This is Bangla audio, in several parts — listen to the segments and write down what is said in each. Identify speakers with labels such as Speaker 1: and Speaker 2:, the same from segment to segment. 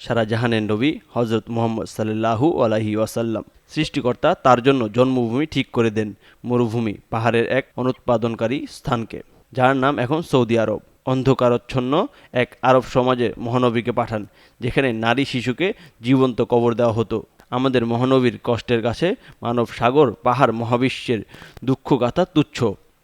Speaker 1: সারা জাহানের নবী হজরত মুহাম্মদ সাল্লাল্লাহু আলাইহি ওয়াসাল্লাম। সৃষ্টিকর্তা তার জন্য জন্মভূমি ঠিক করে দেন মরুভূমি, পাহাড়ের এক অনুৎপাদনকারী স্থানকে, যার নাম এখন সৌদি আরব। অন্ধকারচ্ছন্ন এক আরব সমাজে মহানবীকে পাঠান, যেখানে নারী শিশুকে জীবন্ত কবর দেওয়া হতো। আমাদের মহানবীর কষ্টের কাছে মানব সাগর, পাহাড়, মহাবিশ্বের দুঃখগাথা তুচ্ছ।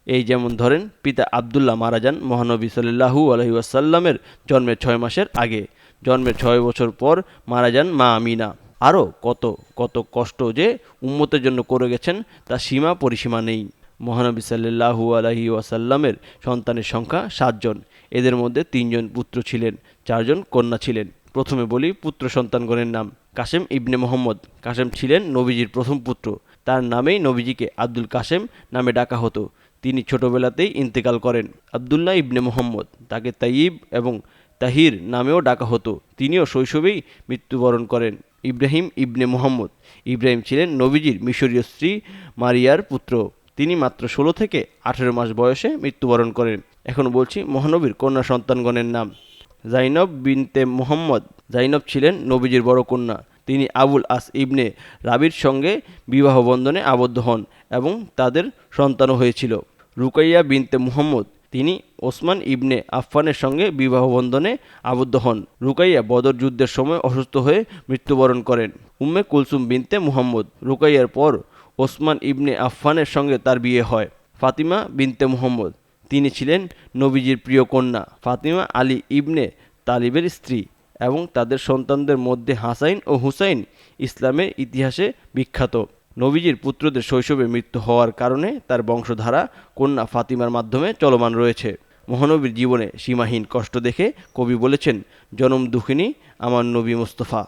Speaker 1: এই যেমন ধরেন, পিতা আবদুল্লাহ মারা যান মহানবী সাল্লাল্লাহু আলাইহি ওয়াসাল্লামের জন্মের 6 মাসের আগে। জন্মের 6 বছর পর মারা যান মা আমিনা। আরও কত কত কষ্ট যে উম্মতের জন্য করে গেছেন, তা সীমা পরিসীমা নেই। মহানবী সাল্লাল্লাহু আলাইহি ওয়াসাল্লামের সন্তানের সংখ্যা 7 জন। এদের মধ্যে 3 জন পুত্র ছিলেন, 4 জন কন্যা ছিলেন। প্রথমে বলি পুত্র সন্তানগণের নাম। কাসেম ইবনে মুহাম্মদ। কাসেম ছিলেন নবীজির প্রথম পুত্র। তার নামেই নবীজিকে আব্দুল কাসেম নামে ডাকা হতো। তিনি ছোটবেলাতেই ইন্তেকাল করেন। আবদুল্লাহ ইবনে মুহাম্মদ, তাকে তাইয়িব এবং তাহির নামেও ডাকা হতো, তিনিও শৈশবেই মৃত্যুবরণ করেন। ইব্রাহিম ইবনে মুহাম্মদ। ইব্রাহিম ছিলেন নবীজির মিশরীয় স্ত্রী মারিয়ার পুত্র। তিনি মাত্র 16 থেকে 18 মাস বয়সে মৃত্যুবরণ করেন। এখন বলছি মহানবীর কন্যা সন্তানগণের নাম। জাইনব বিনতে মুহাম্মদ। জাইনব ছিলেন নবীজির বড় কন্যা। তিনি আবুল আস ইবনে রাবির সঙ্গে বিবাহ বন্ধনে আবদ্ধ হন এবং তাদের সন্তানও হয়েছিল। রুকাইয়া বিনতে মুহাম্মদ। তিনি ওসমান ইবনে আফফানের সঙ্গে বিবাহ বন্ধনে আবদ্ধ হন। রুকাইয়া বদর যুদ্ধের সময় অসুস্থ হয়ে মৃত্যুবরণ করেন। উম্মে কুলসুম বিনতে মুহাম্মদ। রুকাইয়ার পর ওসমান ইবনে আফফানের সঙ্গে তার বিয়ে হয়। ফাতিমা বিনতে মুহাম্মদ। তিনি ছিলেন নবীজির প্রিয় কন্যা। ফাতিমা আলী ইবনে তালিবের স্ত্রী এবং তাদের সন্তানদের মধ্যে হাসাইন ও হুসাইন ইসলামের ইতিহাসে বিখ্যাত। নবীজির পুত্রদের শৈশবে মৃত্যু হওয়ার কারণে তার বংশধারা কন্যা ফাতিমার মাধ্যমে চলমান রয়েছে। মহানবীর জীবনে সীমাহীন কষ্ট দেখে কবি বলেছেন, জনম দুঃখিনী আমার নবী মুস্তফা।